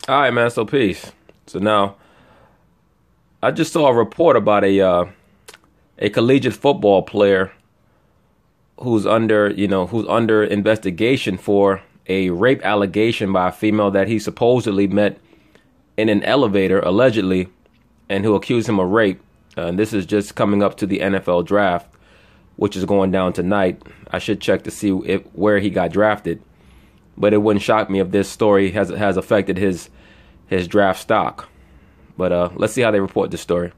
All right, man. So peace. So now, I just saw a report about a collegiate football player who's under investigation for a rape allegation by a female that he supposedly met in an elevator, allegedly, and who accused him of rape. And this is just coming up to the NFL draft, which is going down tonight. I should check to see where he got drafted, but it wouldn't shock me if this story has affected his draft stock. But let's see how they report this story.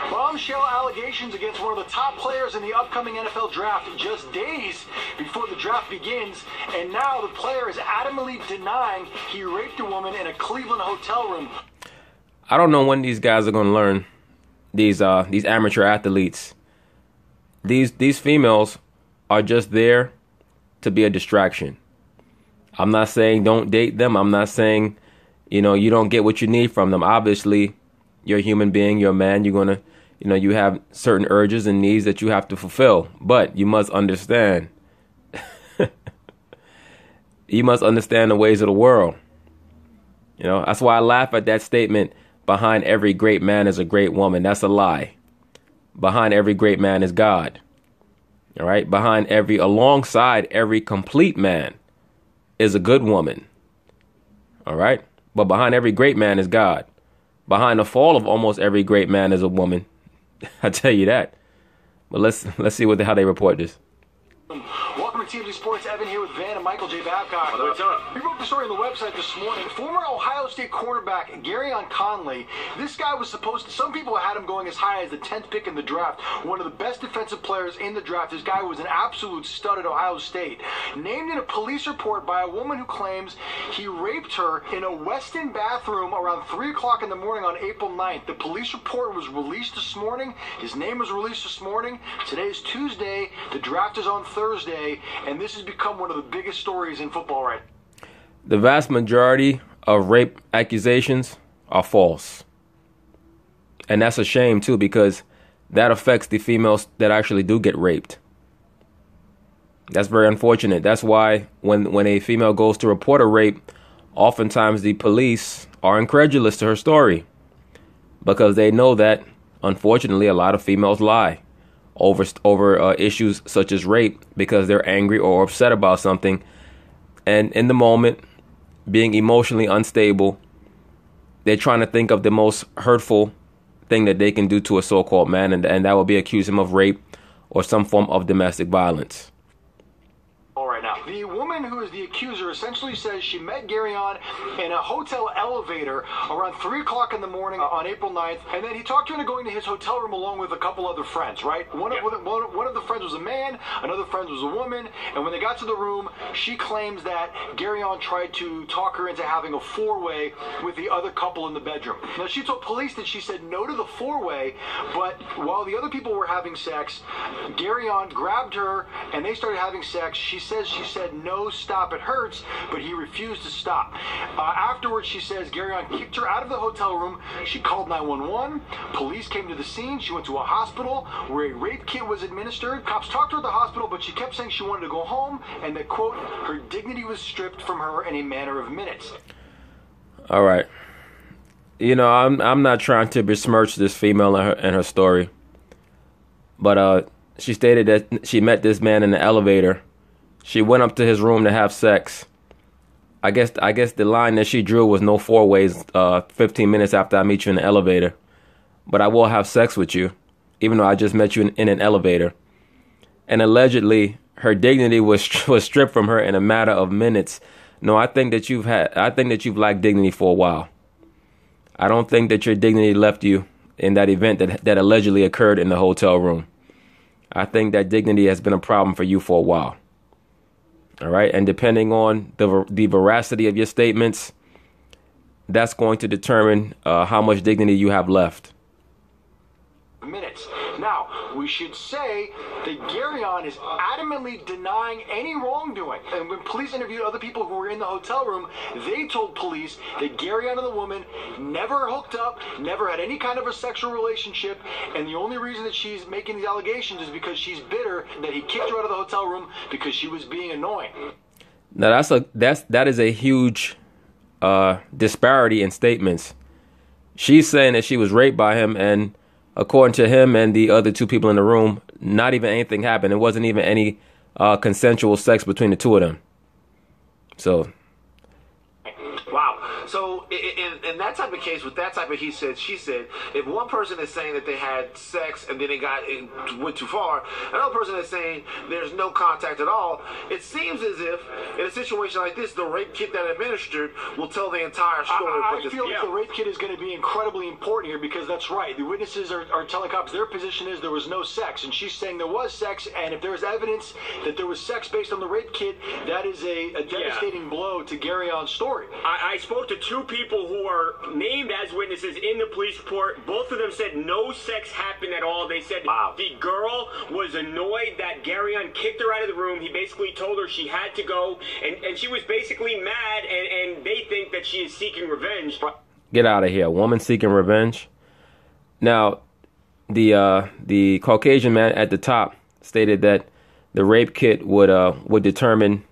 Bombshell allegations against one of the top players in the upcoming NFL draft just days before the draft begins, and now the player is adamantly denying he raped a woman in a Cleveland hotel room. I don't know when these guys are going to learn, these amateur athletes. These females are just there to be a distraction. I'm not saying don't date them. I'm not saying, you don't get what you need from them. Obviously, you're a human being. You're a man. You're going to, you have certain urges and needs that you have to fulfill. But you must understand. You must understand the ways of the world. That's why I laugh at that statement, behind every great man is a great woman. That's a lie. Behind every great man is God. All right. Alongside every complete man is a good woman. All right. But behind every great man is God. Behind the fall of almost every great man is a woman. I tell you that. But let's see how they report this. Welcome to TMZ Sports. Evan here with Van and Michael J. Babcock. What's up? We wrote the story on the website this morning. Former Ohio State cornerback Gareon Conley. This guy was some people had him going as high as the 10th pick in the draft. One of the best defensive players in the draft. This guy was an absolute stud at Ohio State. Named in a police report by a woman who claims he raped her in a Weston bathroom around 3 o'clock in the morning on April 9th. The police report was released this morning. His name was released this morning. Today is Tuesday. The draft is on Thursday, and this has become one of the biggest stories in football right now. The vast majority of rape accusations are false. And that's a shame, too, because that affects the females that actually do get raped. That's very unfortunate. That's why when a female goes to report a rape, oftentimes the police are incredulous to her story, because they know that, unfortunately, a lot of females lie over issues such as rape because they're angry or upset about something, and in the moment, being emotionally unstable, they're trying to think of the most hurtful thing that they can do to a so-called man, and that would be accuse him of rape or some form of domestic violence. The woman who is the accuser essentially says she met Gareon in a hotel elevator around 3 o'clock in the morning on April 9th, and then he talked her into going to his hotel room along with a couple other friends, right? One of the friends was a man, another friend was a woman, and when they got to the room, she claims that Gareon tried to talk her into having a four-way with the other couple in the bedroom. Now, she told police that she said no to the four-way, but while the other people were having sex, Gareon grabbed her and they started having sex. She said, no, stop, it hurts, but he refused to stop. Afterwards, she says Gareon kicked her out of the hotel room. She called 911. Police came to the scene. She went to a hospital where a rape kit was administered. Cops talked to her at the hospital, but she kept saying she wanted to go home, and that, quote, her dignity was stripped from her in a matter of minutes. All right. I'm not trying to besmirch this female and her story, but she stated that she met this man in the elevator. She went up to his room to have sex. I guess the line that she drew was no four ways 15 minutes after I meet you in the elevator. But I will have sex with you, even though I just met you in an elevator. And allegedly, her dignity was stripped from her in a matter of minutes. No, I think that you've lacked dignity for a while. I don't think that your dignity left you in that event that allegedly occurred in the hotel room. I think that dignity has been a problem for you for a while. All right. And depending on the veracity of your statements, that's going to determine how much dignity you have left. Minutes. Now, we should say that Gareon is adamantly denying any wrongdoing. And when police interviewed other people who were in the hotel room, they told police that Gareon and the woman never hooked up, never had any kind of a sexual relationship, and the only reason that she's making these allegations is because she's bitter that he kicked her out of the hotel room because she was being annoying. Now that is a huge disparity in statements. She's saying that she was raped by him, and according to him and the other two people in the room, not even anything happened. It wasn't even any consensual sex between the two of them. So. Wow. So in that type of case, with that type of he said, she said, if one person is saying that they had sex and then it went too far, another person is saying there's no contact at all, it seems as if in a situation like this, the rape kit that administered will tell the entire story. I feel like the rape kit is going to be incredibly important here, because that's right. The witnesses are telling cops their position is there was no sex, and she's saying there was sex, and if there's evidence that there was sex based on the rape kit, that is a devastating blow to Gareon's story. I spoke to two people who are named as witnesses in the police report. Both of them said no sex happened at all. They said the girl was annoyed that Gareon kicked her out of the room. He basically told her she had to go, and she was basically mad, and they think that she is seeking revenge. Get out of here. A woman seeking revenge. Now, the Caucasian man at the top stated that the rape kit would determine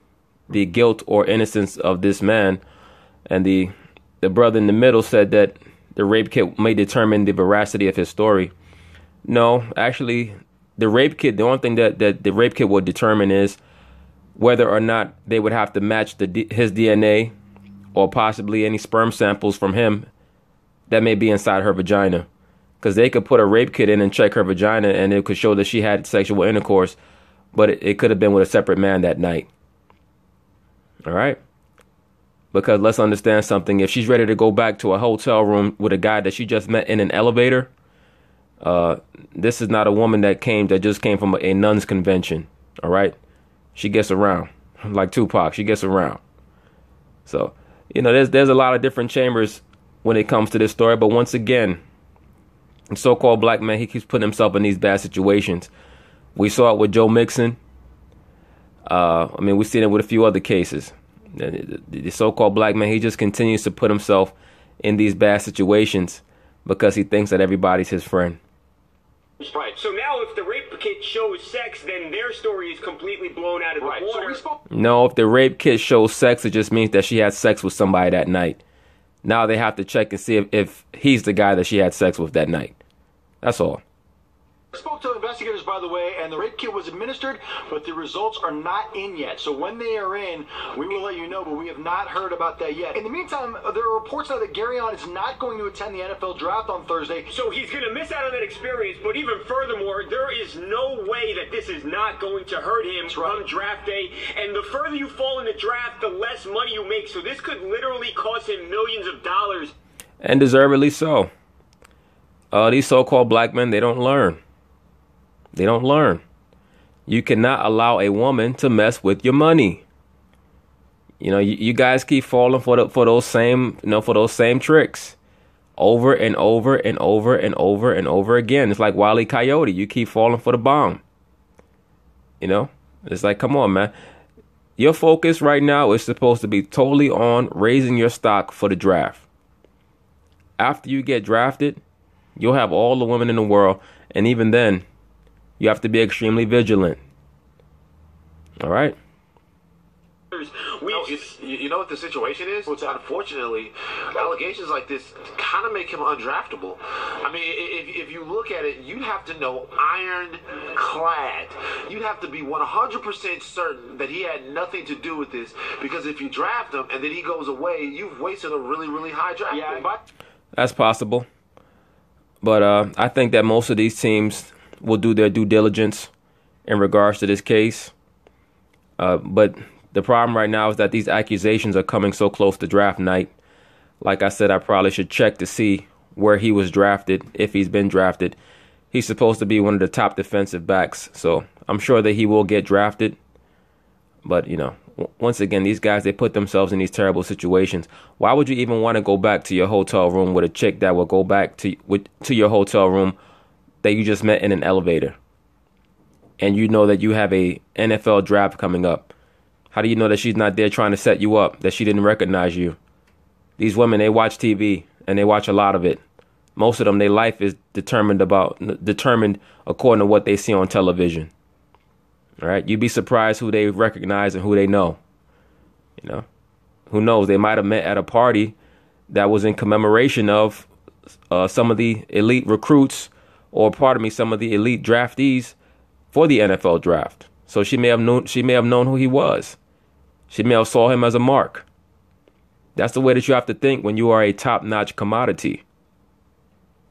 the guilt or innocence of this man. And the brother in the middle said that the rape kit may determine the veracity of his story. No, actually, the rape kit, the only thing that the rape kit would determine is whether or not they would have to match his DNA or possibly any sperm samples from him that may be inside her vagina. Because they could put a rape kit in and check her vagina, and it could show that she had sexual intercourse, but it could have been with a separate man that night. All right? Because let's understand something. If she's ready to go back to a hotel room with a guy that she just met in an elevator, this is not a woman that just came from a nun's convention. All right? She gets around. Like Tupac, she gets around. So, there's a lot of different chambers when it comes to this story. But once again, the so-called black man, he keeps putting himself in these bad situations. We saw it with Joe Mixon. We've seen it with a few other cases. The so-called black man, he just continues to put himself in these bad situations because he thinks that everybody's his friend. Right. So now if the rape kit shows sex, then their story is completely blown out of the water. No, if the rape kit shows sex, it just means that she had sex with somebody that night. Now they have to check and see if he's the guy that she had sex with that night. That's all. I spoke to investigators, by the way, and the rape kit was administered, but the results are not in yet. So when they are in, we will let you know, but we have not heard about that yet. In the meantime, there are reports now that Gareon is not going to attend the NFL draft on Thursday. So he's going to miss out on that experience, but even furthermore, there is no way that this is not going to hurt him come draft day. And the further you fall in the draft, the less money you make. So this could literally cost him millions of dollars. And deservedly so. These so-called black men, they don't learn. They don't learn. You cannot allow a woman to mess with your money. You guys keep falling for those same tricks over and over and over and over and over again. It's like Wile E. Coyote. You keep falling for the bomb. It's like, come on, man. Your focus right now is supposed to be totally on raising your stock for the draft. After you get drafted, you'll have all the women in the world, and even then, you have to be extremely vigilant. All right? You know what the situation is? Unfortunately, allegations like this kind of make him undraftable. If you look at it, you'd have to know ironclad. You'd have to be 100% certain that he had nothing to do with this, because if you draft him and then he goes away, you've wasted a really, really high draft pick. That's possible. But I think that most of these teams will do their due diligence in regards to this case. But the problem right now is that these accusations are coming so close to draft night. Like I said, I probably should check to see where he was drafted, if he's been drafted. He's supposed to be one of the top defensive backs, so I'm sure that he will get drafted. But, once again, these guys, they put themselves in these terrible situations. Why would you even want to go back to your hotel room with a chick that will go back to your hotel room that you just met in an elevator? And you know that you have a NFL draft coming up. How do you know that she's not there trying to set you up, that she didn't recognize you? These women, they watch TV, and they watch a lot of it. Most of them, their life is determined according to what they see on television. All right, you'd be surprised who they recognize and who they know. Who knows? They might have met at a party that was in commemoration of some of the elite recruits, or pardon me, some of the elite draftees for the NFL draft. So she may have known who he was. She may have saw him as a mark. That's the way that you have to think when you are a top-notch commodity.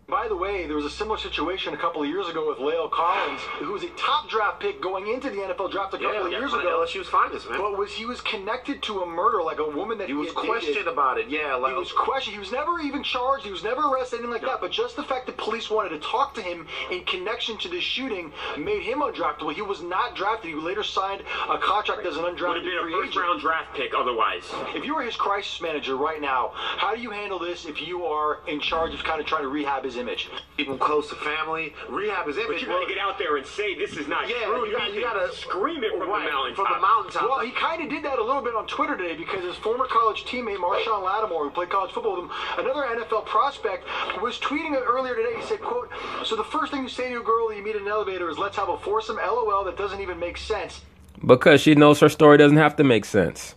By the way, there was a similar situation a couple of years ago with Gareon Conley, who was a top draft pick going into the NFL draft a couple of years ago. She was finest, man. But he was connected to a murder, like a woman that he was questioned about it. Yeah, like, he was questioned. He was never even charged. He was never arrested, anything like that. But just the fact that police wanted to talk to him in connection to this shooting made him undraftable. He was not drafted. He later signed a contract as an undrafted free agent. Would have been a first-round draft pick otherwise. If you were his crisis manager right now, how do you handle this if you are in charge of kind of trying to rehab his image? Keep him close to family, rehab his image. But you gotta get out there and say this is not true. You gotta scream it from the mountaintop. Well, he kind of did that a little bit on Twitter today, because his former college teammate Marshawn Lattimore, who played college football with him, another NFL prospect, was tweeting earlier today. He said, quote, "So the first thing you say to a girl that you meet in an elevator is, 'Let's have a foursome,' LOL, that doesn't even make sense." Because she knows her story doesn't have to make sense.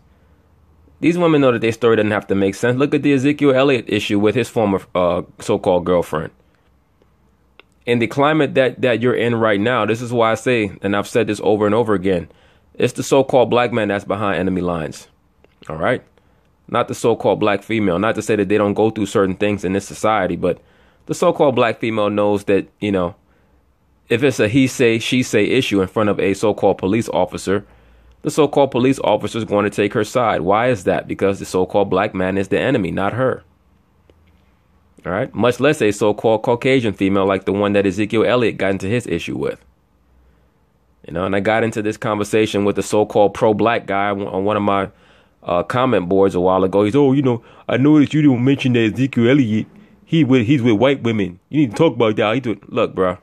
These women know that their story doesn't have to make sense. Look at the Ezekiel Elliott issue with his former so-called girlfriend. In the climate that you're in right now, this is why I say, and I've said this over and over again, it's the so-called black man that's behind enemy lines. All right? Not the so-called black female. Not to say that they don't go through certain things in this society, but the so-called black female knows that, you know, if it's a he say, she say issue in front of a so-called police officer, the so-called police officer is going to take her side. Why is that? Because the so-called black man is the enemy, not her. All right, much less a so-called Caucasian female like the one that Ezekiel Elliott got into his issue with. You know, and I got into this conversation with the so-called pro-black guy on one of my comment boards a while ago. He's, "Oh, you know, I noticed you don't mention that Ezekiel Elliott. He's with white women. You need to talk about that." Look, bro,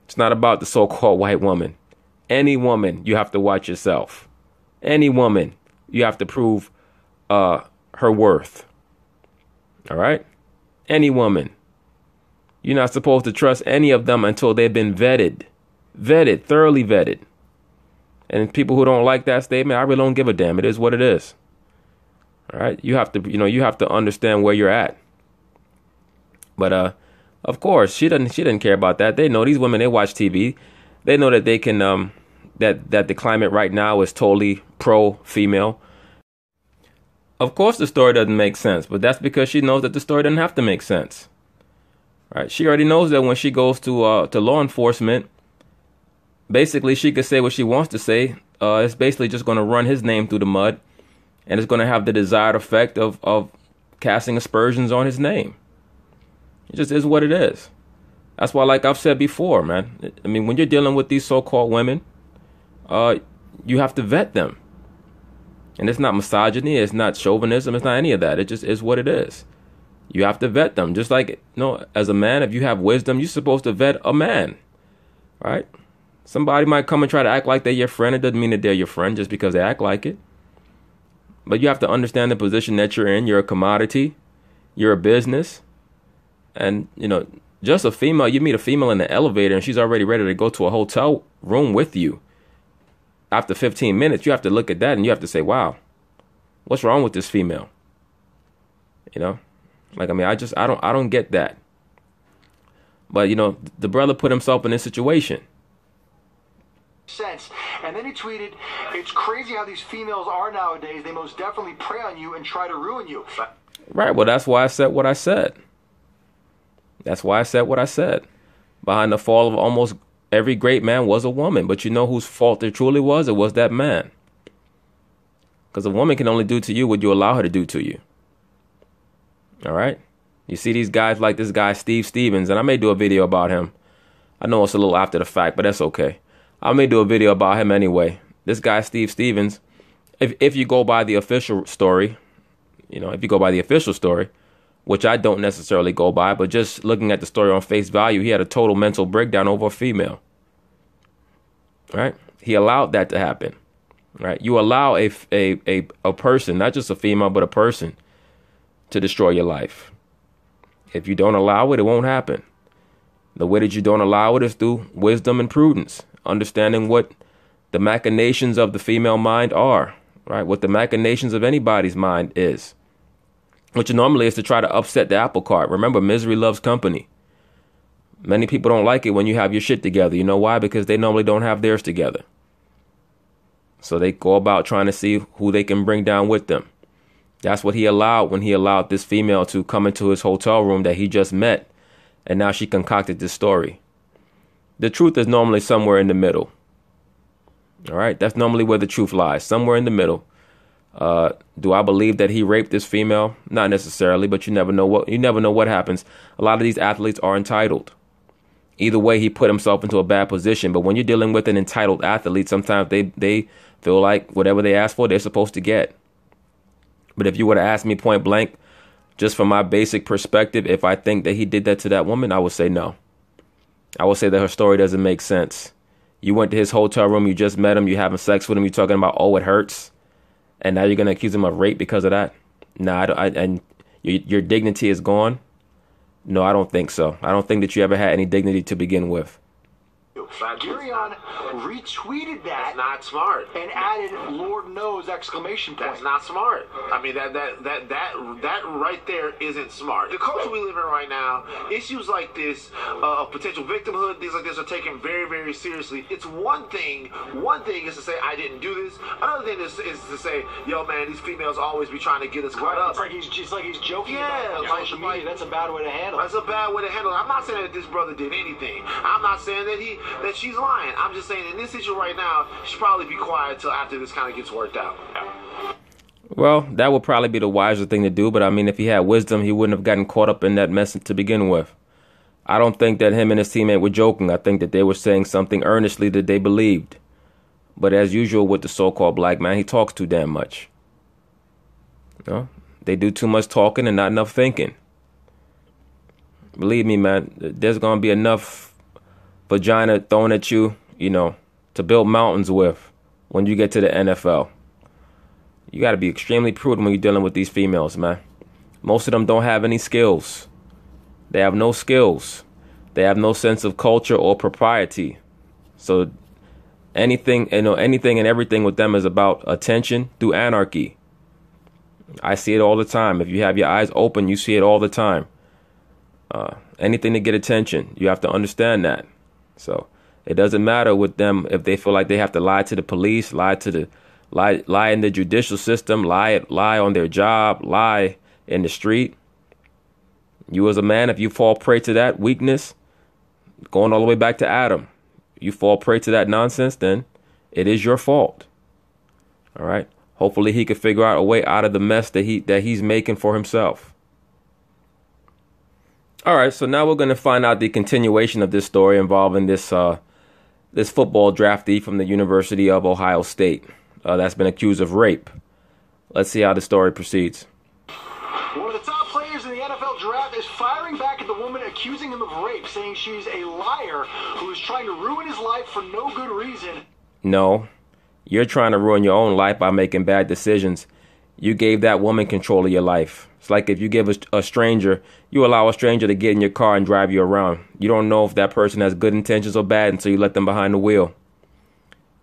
it's not about the so-called white woman. Any woman, you have to watch yourself. Any woman, you have to prove her worth. All right? Any woman. You're not supposed to trust any of them until they've been vetted, thoroughly vetted. And people who don't like that statement, I really don't give a damn. It is what it is. All right. You have to understand where you're at. But of course, she didn't care about that. They know these women. They watch TV. They know that they can that the climate right now is totally pro female. Of course, the story doesn't make sense, but that's because she knows that the story doesn't have to make sense. Right? She already knows that when she goes to law enforcement, basically she could say what she wants to say. It's basically just going to run his name through the mud, and it's going to have the desired effect of casting aspersions on his name. It just is what it is. That's why, like I've said before, man, I mean, when you're dealing with these so-called women, you have to vet them. And it's not misogyny, it's not chauvinism, it's not any of that. It just is what it is. You have to vet them. Just like, you know, as a man, if you have wisdom, you're supposed to vet a man, right? Somebody might come and try to act like they're your friend. It doesn't mean that they're your friend just because they act like it. But you have to understand the position that you're in. You're a commodity. You're a business. And, you know, just a female, you meet a female in the elevator and she's already ready to go to a hotel room with you. After 15 minutes, you have to look at that and you have to say, wow, what's wrong with this female? You know, like, I mean, I don't get that. But, you know, the brother put himself in this situation. Sense. And then he tweeted, "It's crazy how these females are nowadays. They most definitely prey on you and try to ruin you." Right. Well, that's why I said what I said. That's why I said what I said. Behind the fall of almost every great man was a woman. But you know whose fault it truly was? It was that man. Because a woman can only do to you what you allow her to do to you. All right? You see these guys like this guy, Steve Stevens, and I may do a video about him. I know it's a little after the fact, but that's okay. I may do a video about him anyway. This guy, Steve Stevens, if you go by the official story, you know, if you go by the official story, which I don't necessarily go by, but just looking at the story on face value, he had a total mental breakdown over a female. Right? He allowed that to happen. Right? You allow a person, not just a female, but a person, to destroy your life. If you don't allow it, it won't happen. The way that you don't allow it is through wisdom and prudence, understanding what the machinations of the female mind are, right? What the machinations of anybody's mind is, which normally is to try to upset the apple cart. Remember, misery loves company. Many people don't like it when you have your shit together. You know why? Because they normally don't have theirs together. So they go about trying to see who they can bring down with them. That's what he allowed when he allowed this female to come into his hotel room that he just met. And now she concocted this story. The truth is normally somewhere in the middle. All right. That's normally where the truth lies, somewhere in the middle. Do I believe that he raped this female? Not necessarily, but you never know what happens. A lot of these athletes are entitled. Either way, he put himself into a bad position. But when you're dealing with an entitled athlete, sometimes they feel like whatever they ask for, they're supposed to get. But if you were to ask me point blank, just from my basic perspective, if I think that he did that to that woman, I would say no. I would say that her story doesn't make sense. You went to his hotel room, you just met him, you're having sex with him, you're talking about, oh, it hurts. And now you're going to accuse him of rape because of that? Nah, and your dignity is gone? No, I don't think so. I don't think that you ever had any dignity to begin with. Gareon retweeted that. That's not smart. And added "Lord knows!" exclamation point. That's not smart. I mean, that right there isn't smart. The culture we live in right now, issues like this, potential victimhood, things like this are taken very, very seriously. It's one thing is to say I didn't do this. Another thing is to say, yo, man, these females always be trying to get us caught up. It's like he's joking about it on social media. That's a bad way to handle it. That's a bad way to handle it. I'm not saying that this brother did anything. I'm not saying that she's lying. I'm just saying in this issue right now, she should probably be quiet till after this kind of gets worked out. Well, that would probably be the wiser thing to do. But I mean, if he had wisdom, he wouldn't have gotten caught up in that mess to begin with. I don't think that him and his teammate were joking. I think that they were saying something earnestly that they believed. But as usual with the so-called black man, he talks too damn much. You know? They do too much talking and not enough thinking. Believe me, man, there's going to be enough vagina thrown at you, to build mountains with when you get to the NFL. You got to be extremely prudent when you're dealing with these females, man. Most of them don't have any skills. They have no skills. They have no sense of culture or propriety. So anything and everything with them is about attention through anarchy. I see it all the time. If you have your eyes open, you see it all the time. Anything to get attention. You have to understand that. So it doesn't matter with them if they feel like they have to lie to the police, lie in the judicial system, lie on their job, lie in the street. You as a man, if you fall prey to that weakness, going all the way back to Adam, you fall prey to that nonsense, then it is your fault. All right. Hopefully he could figure out a way out of the mess that he's making for himself. All right, so now we're going to find out the continuation of this story involving this football draftee from the University of Ohio State that's been accused of rape. Let's see how the story proceeds. One of the top players in the NFL draft is firing back at the woman accusing him of rape, saying she's a liar who is trying to ruin his life for no good reason. No, you're trying to ruin your own life by making bad decisions. You gave that woman control of your life. It's like if you give a stranger, you allow a stranger to get in your car and drive you around. You don't know if that person has good intentions or bad until you let them behind the wheel.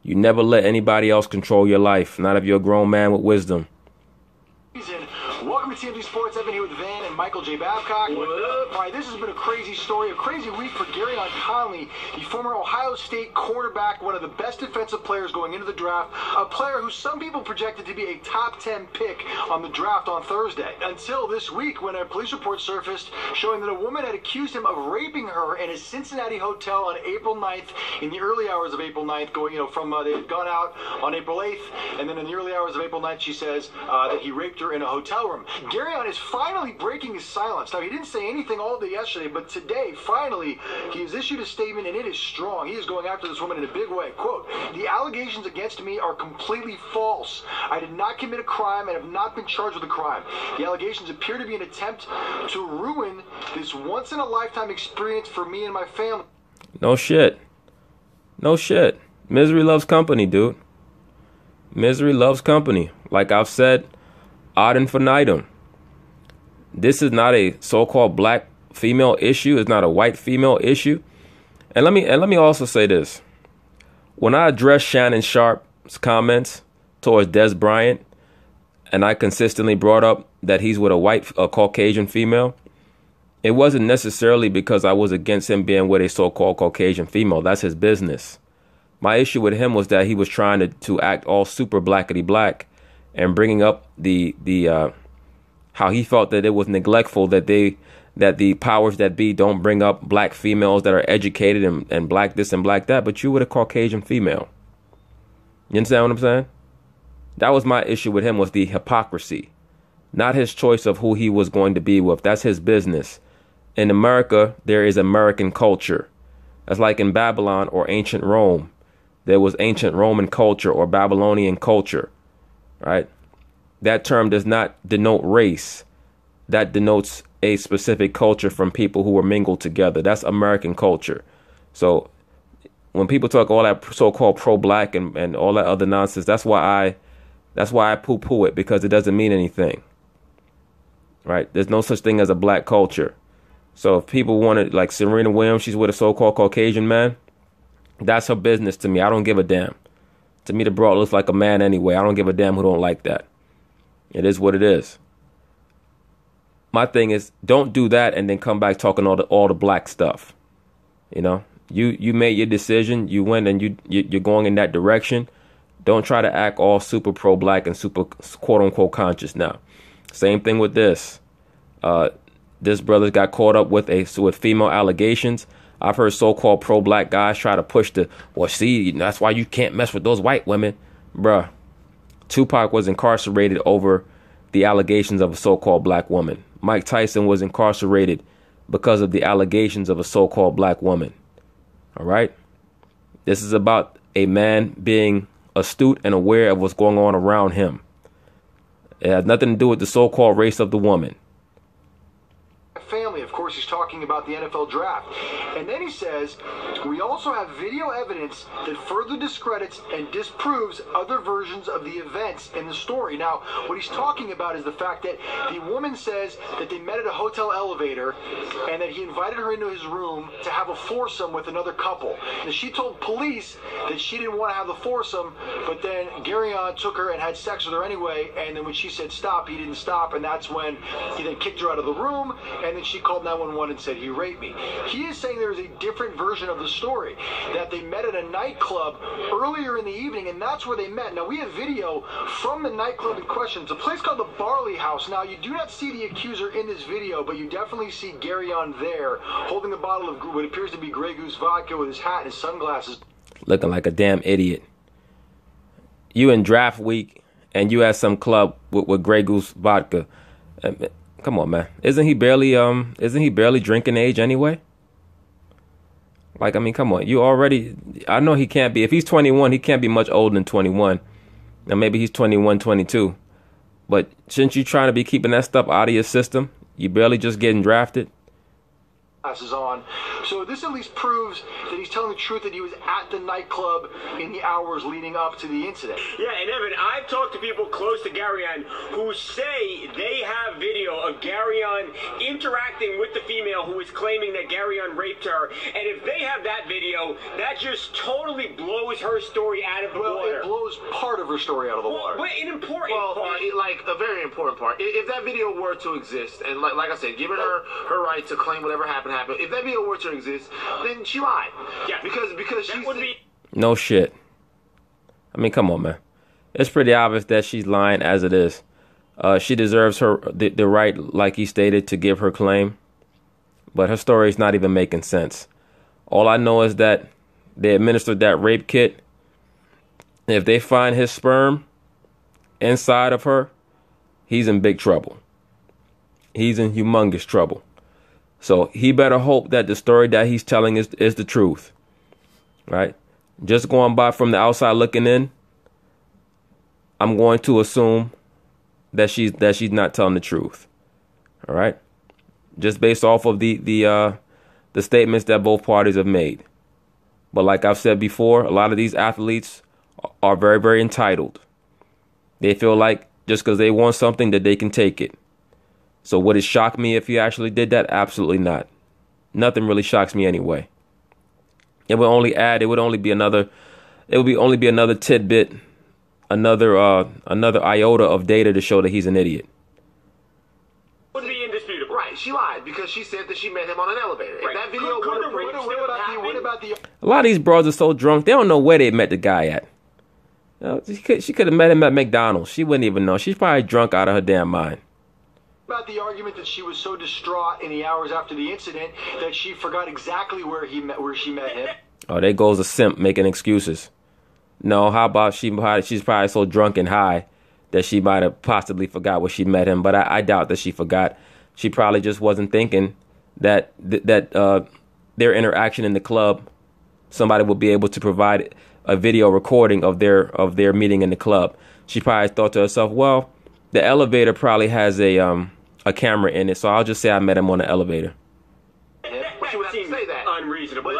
You never let anybody else control your life, not if you're a grown man with wisdom. Welcome to TMZ Sports. I've been here with Van and Michael J. Babcock. What up? All right, this has been a crazy story, a crazy week for Gareon Conley, the former Ohio State quarterback, one of the best defensive players going into the draft, a player who some people projected to be a top 10 pick on the draft on Thursday. Until this week, when a police report surfaced showing that a woman had accused him of raping her in a Cincinnati hotel on April 9th, in the early hours of April 9th, they had gone out on April 8th, and then in the early hours of April 9th, she says that he raped her in a hotel room. Gareon is finally breaking his silence. Now, he didn't say anything all day yesterday, but today, finally, he has issued a statement, and it is strong. He is going after this woman in a big way. Quote, "The allegations against me are completely false. I did not commit a crime and have not been charged with a crime. The allegations appear to be an attempt to ruin this once-in-a-lifetime experience for me and my family." No shit. No shit. Misery loves company, dude. Misery loves company. Like I've said ad infinitum. This is not a so-called black female issue. It's not a white female issue. And let me also say this. When I addressed Shannon Sharp's comments towards Des Bryant, and I consistently brought up that he's with a Caucasian female, it wasn't necessarily because I was against him being with a so-called Caucasian female. That's his business. My issue with him was that he was trying to act all super blackety black and bringing up the how he felt that it was neglectful that the powers that be don't bring up black females that are educated and black this and black that, but you with a Caucasian female. You understand what I'm saying? That was my issue with him, was the hypocrisy, not his choice of who he was going to be with. That's his business. In America, there is American culture. That's like in Babylon or ancient Rome. There was ancient Roman culture or Babylonian culture, right? That term does not denote race. That denotes a specific culture from people who were mingled together. That's American culture. So when people talk all that so-called pro-black and all that other nonsense, that's why I poo-poo it, because it doesn't mean anything, right? There's no such thing as a black culture. So if people wanted, like Serena Williams, she's with a so-called Caucasian man, that's her business to me. I don't give a damn. To me, the broad looks like a man anyway. I don't give a damn who don't like that. It is what it is. My thing is, don't do that and then come back talking all the black stuff. You know, you made your decision. You went and you're going in that direction. Don't try to act all super pro-black and super quote-unquote conscious now. Same thing with this. This brother got caught up with female allegations. I've heard so-called pro-black guys try to push that's why you can't mess with those white women. Bruh, Tupac was incarcerated over the allegations of a so-called black woman. Mike Tyson was incarcerated because of the allegations of a so-called black woman. All right? This is about a man being astute and aware of what's going on around him. It has nothing to do with the so-called race of the woman. Family, of course, he's talking about the NFL draft. And then he says, we also have video evidence that further discredits and disproves other versions of the events in the story. Now, what he's talking about is the fact that the woman says that they met at a hotel elevator and that he invited her into his room to have a foursome with another couple. And she told police that she didn't want to have the foursome, but then Gareon took her and had sex with her anyway, and then when she said stop, he didn't stop, and that's when he then kicked her out of the room, and then she called 911 and said he raped me. He is saying there is a different version of the story, that they met at a nightclub earlier in the evening, and that's where they met. Now, we have video from the nightclub in question. It's a place called the Barley House. Now, you do not see the accuser in this video, but you definitely see Gareon there, holding a bottle of what appears to be Grey Goose vodka with his hat and his sunglasses. Looking like a damn idiot. You in draft week, and you at some club with Grey Goose vodka. Come on, man. Isn't he barely drinking age anyway? Like, I mean, come on. I know he can't be. If he's 21, he can't be much older than 21. Now, maybe he's 21, 22. But shouldn't you try to be keeping that stuff out of your system? You barely just getting drafted. Glasses on. So this at least proves that he's telling the truth, that he was at the nightclub in the hours leading up to the incident. Yeah, and Evan, I've talked to people close to Gareon who say they have video of Gareon interacting with the female who is claiming that Gareon raped her. And if they have that video, that just totally blows her story out of the water. Well, it blows part of her story out of the water. But an important part. Like a very important part. If that video were to exist, and like I said, giving her right to claim whatever happened. If that video were to exist, then she lied. Yeah. Because she would be. No shit. I mean, come on, man. It's pretty obvious that she's lying as it is. She deserves the right, like he stated, to give her claim. But her story is not even making sense. All I know is that they administered that rape kit. If they find his sperm inside of her, he's in big trouble. He's in humongous trouble. So he better hope that the story that he's telling is the truth, right? Just going by from the outside looking in, I'm going to assume that she's not telling the truth, all right? Just based off of the statements that both parties have made. But like I've said before, a lot of these athletes are very, very entitled. They feel like just because they want something that they can take it. So would it shock me if he actually did that? Absolutely not. Nothing really shocks me anyway. It would only be another tidbit, another iota of data to show that he's an idiot. Would be indisputable. Right, she lied because she said that she met him on an elevator. Right. If that video What about the A lot of these bros are so drunk they don't know where they met the guy at. You know, she could have met him at McDonald's. She wouldn't even know. She's probably drunk out of her damn mind. about the argument that she was so distraught in the hours after the incident that she forgot exactly where she met him? Oh, there goes a simp making excuses. No, how about she's probably so drunk and high that she might have possibly forgot where she met him, but I doubt that she forgot. She probably just wasn't thinking that their interaction in the club, somebody would be able to provide a video recording of their meeting in the club. She probably thought to herself, well, the elevator probably has a camera in it, so I'll just say I met him on the elevator. She would have to say that. Unreasonable.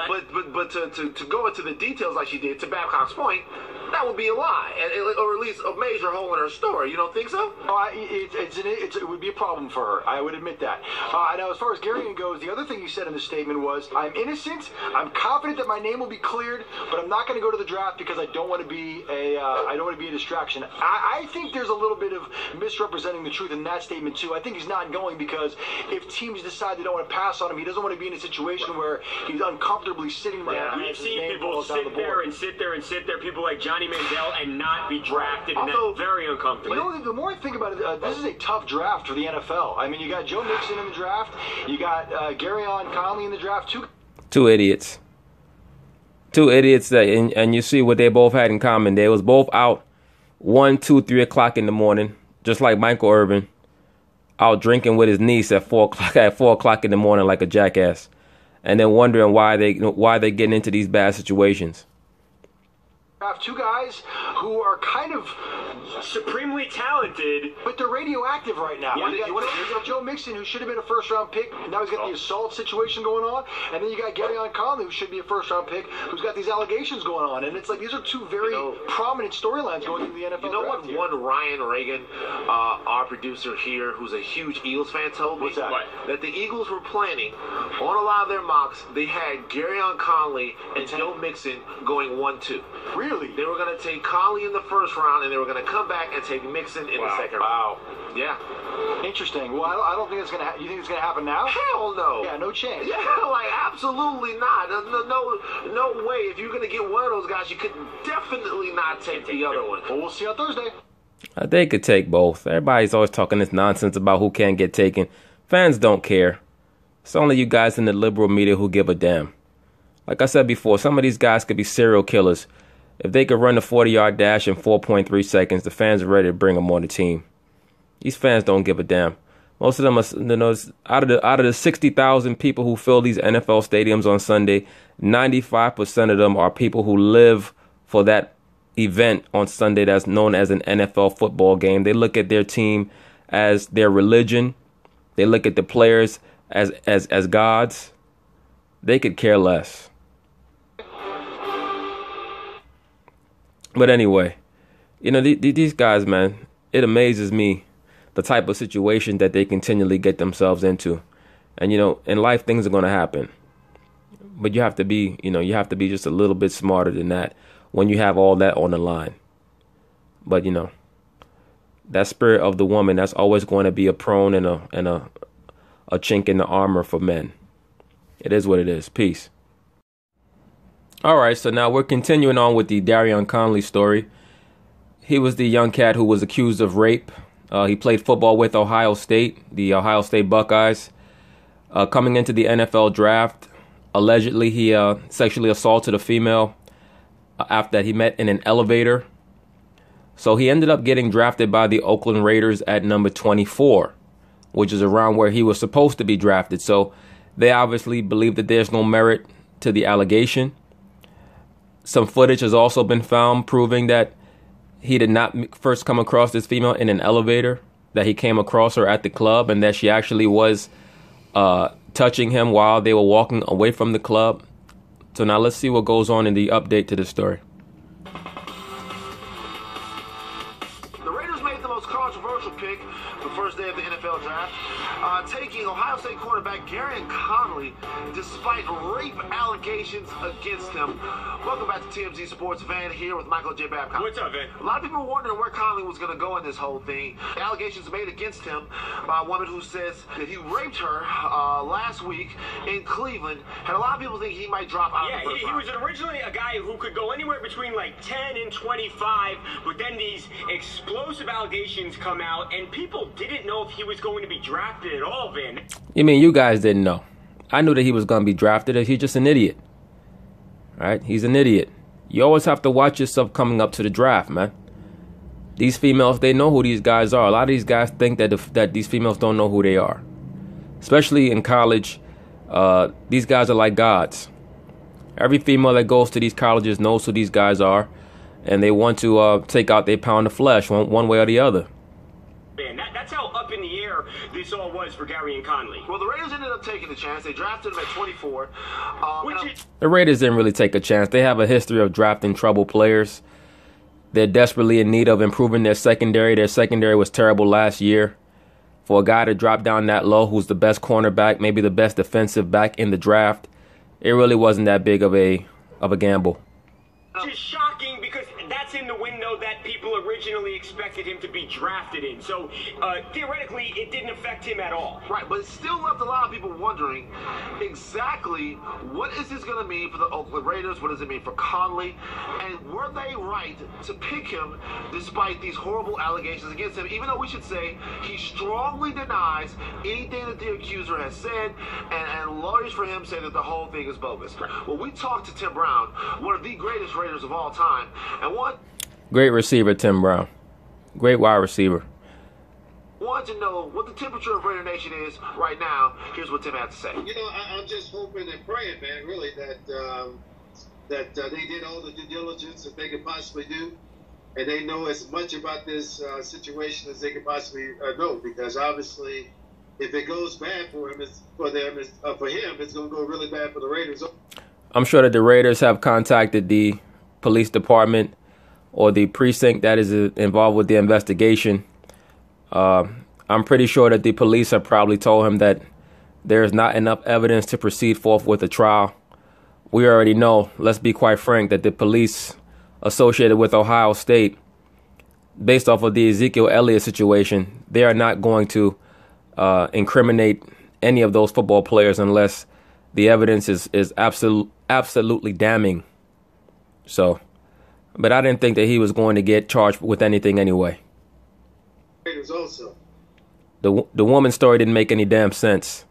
But to go into the details like she did, to Babcock's point, that would be a lie, or at least a major hole in her story. You don't think so? It would be a problem for her. I would admit that. Now, as far as Gareon goes, the other thing he said in the statement was, "I'm innocent. I'm confident that my name will be cleared, but I'm not going to go to the draft because I don't want to be a distraction." I think there's a little bit of misrepresenting the truth in that statement too. I think he's not going because if teams decide they don't want to pass on him, he doesn't want to be in a situation where he's uncomfortably sitting there. Yeah, I've seen people sit there, people like Johnny Mandel, and not be drafted, and that's very uncomfortable. You know, the more I think about it, this is a tough draft for the NFL. I mean, you got Joe Mixon in the draft, you got Gareon Conley in the draft, Two idiots that, and you see what they both had in common. They was both out 1, 2, 3 o'clock in the morning, just like Michael Irvin, out drinking with his niece at 4 o'clock in the morning like a jackass, and then wondering why they getting into these bad situations. Two guys who are kind of supremely talented, but they're radioactive right now. Yeah, you got Joe Mixon, who should have been a first-round pick. Now he's got the assault situation going on, and then you got Gareon Conley, who should be a first-round pick, who's got these allegations going on. And it's like these are two very prominent storylines going into the NFL. You know what? One Ryan Reagan, our producer here, who's a huge Eagles fan, told me that the Eagles were planning on a lot of their mocks. They had Gareon Conley and Joe Mixon going 1-2. Really? They were going to take Conley in the first round, and they were going to come back and take Mixon in the second round. Wow. Yeah. Interesting. Well, I don't think it's going to you think it's going to happen now? Hell no. Yeah, no chance. Yeah, like, absolutely not. No way. If you're going to get one of those guys, you could definitely not take the other one. Well, we'll see on Thursday. They could take both. Everybody's always talking this nonsense about who can't get taken. Fans don't care. It's only you guys in the liberal media who give a damn. Like I said before, some of these guys could be serial killers. If they could run the 40-yard dash in 4.3 seconds, the fans are ready to bring them on the team. These fans don't give a damn. Most of them are, out of the 60,000 people who fill these NFL stadiums on Sunday, 95% of them are people who live for that event on Sunday that's known as an NFL football game. They look at their team as their religion. They look at the players as gods. They could care less. But anyway, you know, these guys, man, it amazes me the type of situation that they continually get themselves into. And, you know, in life, things are going to happen. But you have to be just a little bit smarter than that when you have all that on the line. But, you know, that spirit of the woman, that's always going to be a prone and a chink in the armor for men. It is what it is. Peace. All right, so now we're continuing on with the Gareon Conley story. He was the young cat who was accused of rape. He played football with Ohio State, the Ohio State Buckeyes. Coming into the NFL draft, allegedly he sexually assaulted a female after that he met in an elevator. So he ended up getting drafted by the Oakland Raiders at number 24, which is around where he was supposed to be drafted. So they obviously believe that there's no merit to the allegation. Some footage has also been found proving that he did not first come across this female in an elevator, that he came across her at the club, and that she actually was touching him while they were walking away from the club. So now let's see what goes on in the update to the story. The Raiders made the most controversial pick the first day of the NFL NFL draft, taking Ohio State cornerback Gareon Conley despite rape allegations against him. Welcome back to TMZ Sports. Van here with Michael J. Babcock. What's up, Van? A lot of people were wondering where Conley was going to go in this whole thing. Allegations made against him by a woman who says that he raped her last week in Cleveland. Had a lot of people think he might drop out of the first round. He was originally a guy who could go anywhere between like 10 and 25, but then these explosive allegations come out, and people didn't know if he was going to be drafted at all, Van. You mean you guys didn't know? I knew that he was going to be drafted. He's just an idiot. All right? He's an idiot. You always have to watch yourself coming up to the draft, man. These females, they know who these guys are. A lot of these guys think that these females don't know who they are. Especially in college, these guys are like gods. Every female that goes to these colleges knows who these guys are, and they want to take out their pound of flesh one way or the other. Man, that's how up in the air this all was for Gareon Conley. Well, the Raiders ended up taking the chance. They drafted him at 24. The Raiders didn't really take a chance. They have a history of drafting trouble players. They're desperately in need of improving their secondary. Their secondary was terrible last year. For a guy to drop down that low, who's the best cornerback, maybe the best defensive back in the draft, it really wasn't that big of a gamble. Which is shocking because that's in the window that people originally expected him to be drafted in. So, theoretically, it didn't affect him at all. Right, but it still left a lot of people wondering exactly what is this going to mean for the Oakland Raiders? What does it mean for Conley? And were they right to pick him despite these horrible allegations against him? Even though we should say he strongly denies anything that the accuser has said, and lawyers for him say that the whole thing is bogus. Well, we talked to Tim Brown, one of the greatest Raiders of all time, and great receiver, Tim Brown. Great wide receiver. Wanted to know what the temperature of Raider Nation is right now. Here's what Tim had to say. You know, I'm just hoping and praying, man, really, that they did all the due diligence that they could possibly do, and they know as much about this situation as they could possibly know, because obviously, if it goes bad for him, it's going to go really bad for the Raiders. I'm sure that the Raiders have contacted the police department or the precinct that is involved with the investigation. I'm pretty sure that the police have probably told him that there is not enough evidence to proceed forth with a trial. We already know, let's be quite frank, that the police associated with Ohio State, based off of the Ezekiel Elliott situation, they are not going to incriminate any of those football players unless the evidence is absolutely damning. So, but I didn't think that he was going to get charged with anything anyway. Also, the woman's story didn't make any damn sense.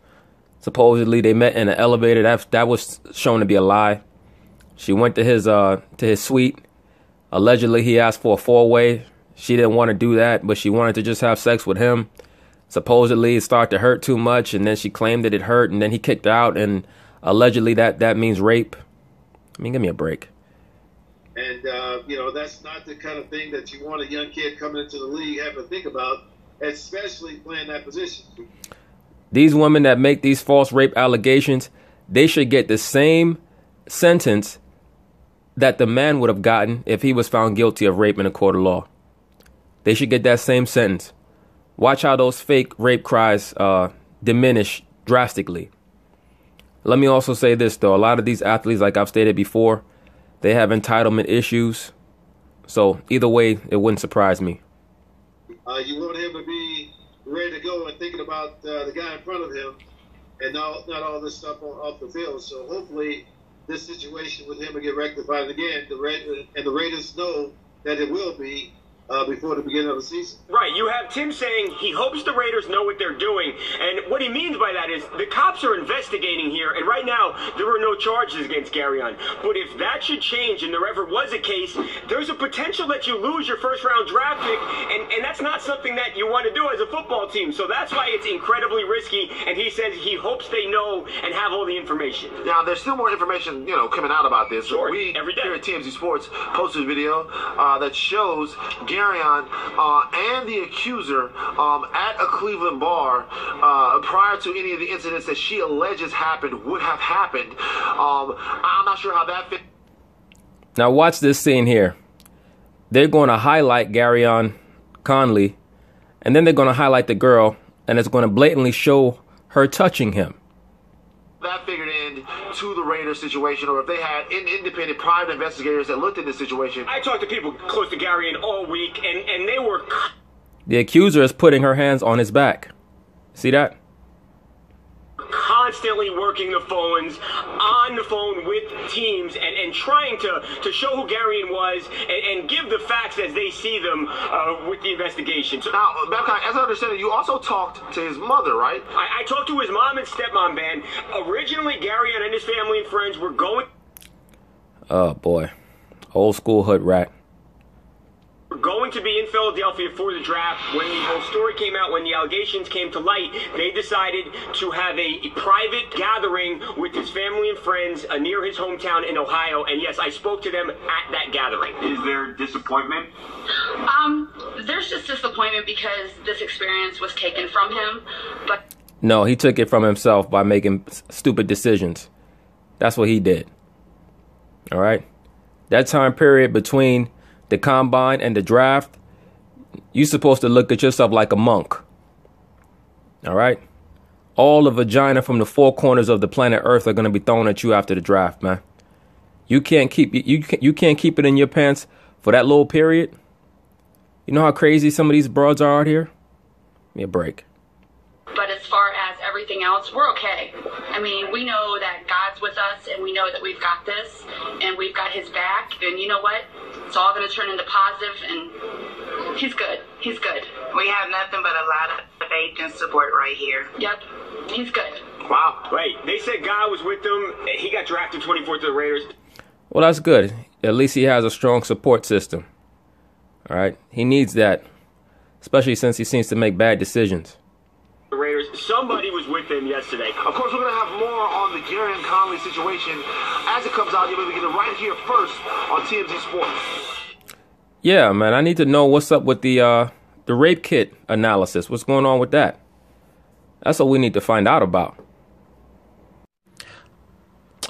Supposedly they met in an elevator. That was shown to be a lie. She went to his suite. Allegedly he asked for a 4-way. She didn't want to do that, but she wanted to just have sex with him. Supposedly it started to hurt too much, and then she claimed that it hurt, and then he kicked her out, and allegedly that means rape. I mean, give me a break. And, you know, that's not the kind of thing that you want a young kid coming into the league having to think about, especially playing that position. These women that make these false rape allegations, they should get the same sentence that the man would have gotten if he was found guilty of rape in a court of law. They should get that same sentence. Watch how those fake rape cries diminish drastically. Let me also say this, though. A lot of these athletes, like I've stated before, they have entitlement issues. So either way, it wouldn't surprise me. You want him to be ready to go and thinking about the guy in front of him and not all this stuff off the field. So hopefully this situation with him will get rectified again. The Raiders know that it will be before the beginning of the season. Right, you have Tim saying he hopes the Raiders know what they're doing, and what he means by that is the cops are investigating here, and right now there were no charges against Gareon. But if that should change and there ever was a case, there's a potential that you lose your first-round draft pick, and that's not something that you want to do as a football team. So that's why it's incredibly risky, and he says he hopes they know and have all the information. Now, there's still more information, coming out about this. Sure, we every day here at TMZ Sports posted a video that shows Gareon and the accuser at a Cleveland bar prior to any of the incidents that she alleges would have happened. I'm not sure how that fit. Now watch this scene here. They're going to highlight Gareon Conley, and then they're going to highlight the girl and it's going to blatantly show her touching him. That figured in to the Raiders situation, or if they had independent private investigators that looked at this situation. I talked to people close to Gareon all week, and they were... The accuser is putting her hands on his back. See that? Constantly working the phones, on the phone with teams, and trying to show who Gareon was and give the facts as they see them with the investigation. So, now, Babcock, as I understand it, you also talked to his mother, right? I talked to his mom and stepmom, man. Originally, Gareon and his family and friends were going... Oh, boy. Old school hood rat. Going to be in Philadelphia for the draft. When the whole story came out, when the allegations came to light, they decided to have a private gathering with his family and friends near his hometown in Ohio. And yes, I spoke to them at that gathering. Is there disappointment? There's just disappointment because this experience was taken from him. But no, he took it from himself by making stupid decisions. That's what he did. All right. That time period between the combine and the draft, you're supposed to look at yourself like a monk. All right. All the vagina from the four corners of the planet Earth are going to be thrown at you after the draft, man. You can't keep it in your pants for that little period. You know how crazy some of these broads are out here? Give me a break. But as far as everything else, we're okay. I mean, we know that God's with us, and we know that we've got this, and we've got his back. And you know what? It's all going to turn into positive, and he's good. He's good. We have nothing but a lot of faith and support right here. Yep, he's good. Wow. Wait, they said God was with them. He got drafted 24th to the Raiders. Well, that's good. At least he has a strong support system. All right. He needs that, especially since he seems to make bad decisions. The Raiders, somebody was with them yesterday. Of course, we're going to have more on the Gareon Conley situation as it comes out. You'll be able to get it right here first on TMZ Sports. Yeah, man, I need to know what's up with the rape kit analysis. What's going on with that? That's what we need to find out about.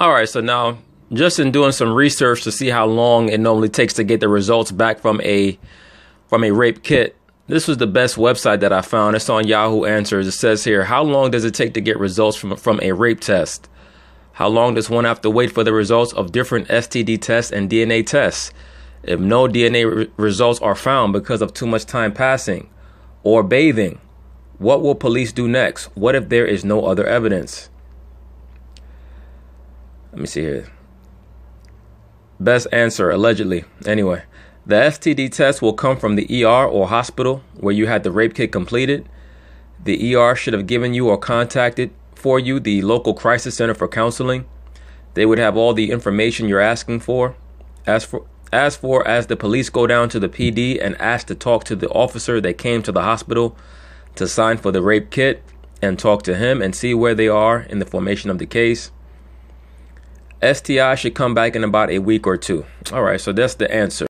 All right, so now, just in doing some research to see how long it normally takes to get the results back from a rape kit, this was the best website that I found. It's on Yahoo Answers. It says here, how long does it take to get results from a rape test? How long does one have to wait for the results of different STD tests and DNA tests? If no DNA results are found because of too much time passing or bathing, what will police do next? What if there is no other evidence? Let me see here. Best answer, allegedly. Anyway. The STD test will come from the ER or hospital where you had the rape kit completed. The ER should have given you or contacted for you the local crisis center for counseling. They would have all the information you're asking for. As the police go down to the PD and ask to talk to the officer that came to the hospital to sign for the rape kit and talk to him and see where they are in the formation of the case. STI should come back in about a week or two. All right, so that's the answer.